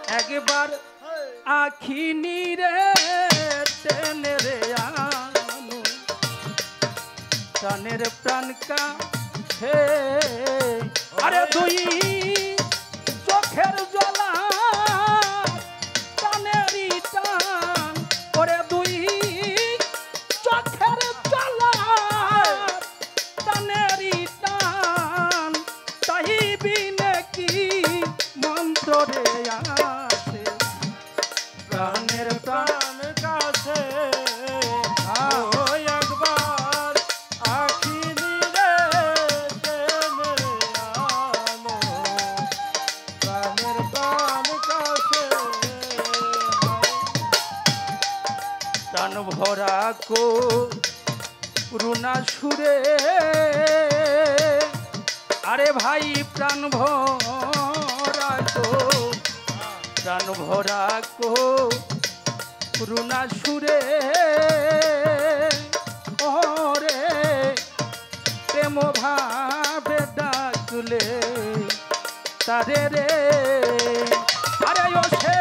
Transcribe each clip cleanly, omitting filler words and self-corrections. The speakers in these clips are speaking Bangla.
একবার আখি নিরে টেনে রে আনো প্রাণের প্রাণকা হে আরে দুই চোখের জ্বালা প্রাণেরই টান ওরে দুই চোখের জ্বালা প্রাণেরই টান তাই বিনে কি মন্ত্র রে আছে প্রাণের প্রাণ কাছে একবার আখি নিরে টেনে আনো প্রাণের প্রাণ কাছে প্রাণ ভরা কো রুনা সুরে আরে ভাই প্রাণ ভরা কো প্রাণ ভরা কো রুনা সুরে ওরে প্রেম ভাবে ডাকলে তারে রে আরে ও সে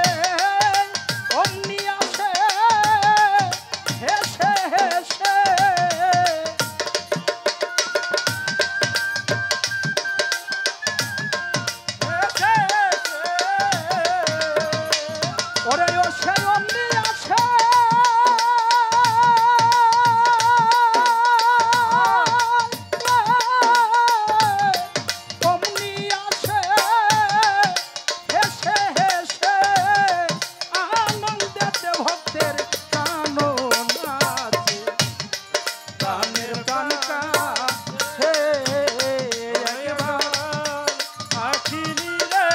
অমনি আসে হেসে হেসে ওরে ও সে অমনি আসে অমনি আসে হেসে হেসে আনন্দেতে ভক্তের কানন আছে প্রাণের প্রাণ কাছে একবার আখি নিরে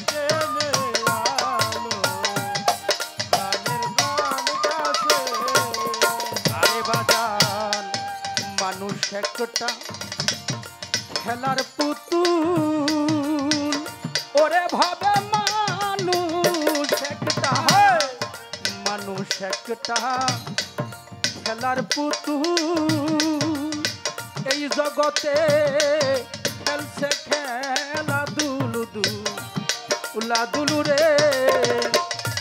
টেনে আনো প্রাণের প্রাণ কাছে আরে বাজান মানুষ একটা খেলার পুতুল ওরে ভাবে মানুষ একটা খেলার পুতুল এই জগতে খেলছে খেলা দুলু উলা দুলু রে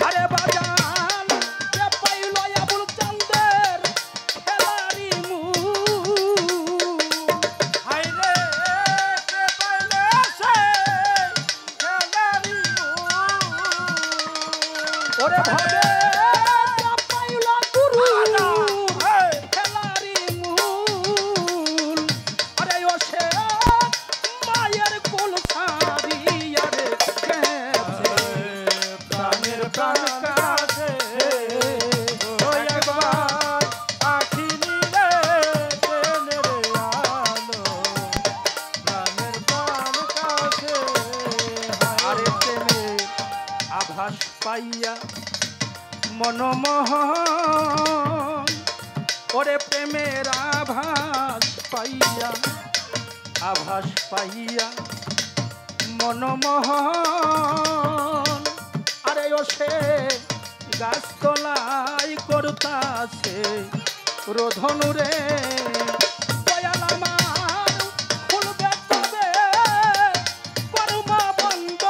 আরে বাজান যে পাইল আবুল চান্দের খেলারি মূল হাইরে কে পাইলে সে খেলারি ওরে ভাবে যা পাইল গুরু খেলারি মূল আরে ও সে মায়ের কোল ছাড়িয়া রে গেছে প্রাণের প্রাণ কাছে একবার আখি নিরে টেনে আনো প্রাণের প্রাণ কাছে আরে প্রেমে আভাস পাইয়া মনমোহন ওরে প্রেমের আভাস পাইয়া মনমোহন আরে ও সে গাছতলায় করতাছে রোধনু রে দয়াল আমার খুলবে তবে কর্ম বন্ধ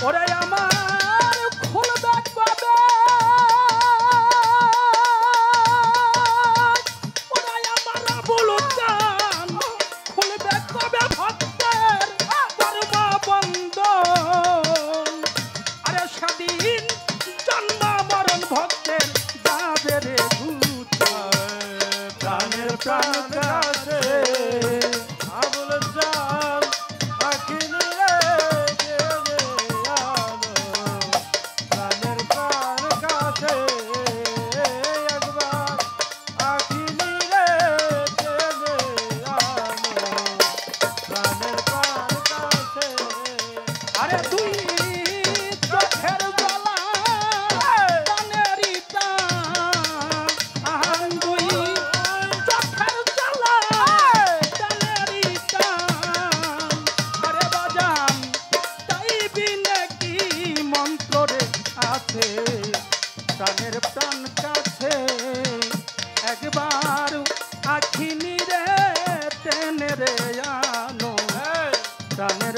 ওরে আমার খুলবে কবে ওরে আমার বলো জান খুলবে কবে ভক্তের কর্ম বন্ধ আরে স্বাধীন জন্ম মরণ ভক্তের যাবে রে ঘুরতে প্রাণের প্রাণ কাছে আবুল জান আখি নিরে টেনে আনো প্রাণের প্রাণ কাছে একবার আখি নিরে টেনে আনো প্রাণের প্রাণ কাছে আরে দুই চোখের জ্বালা প্রাণেরই টান দুই চোখের জ্বালা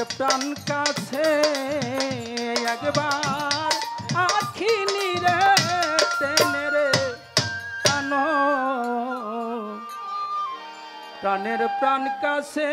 প্রাণ কাছে একবার আখি নিরে টেনে রে আনো প্রাণের প্রাণ কাছে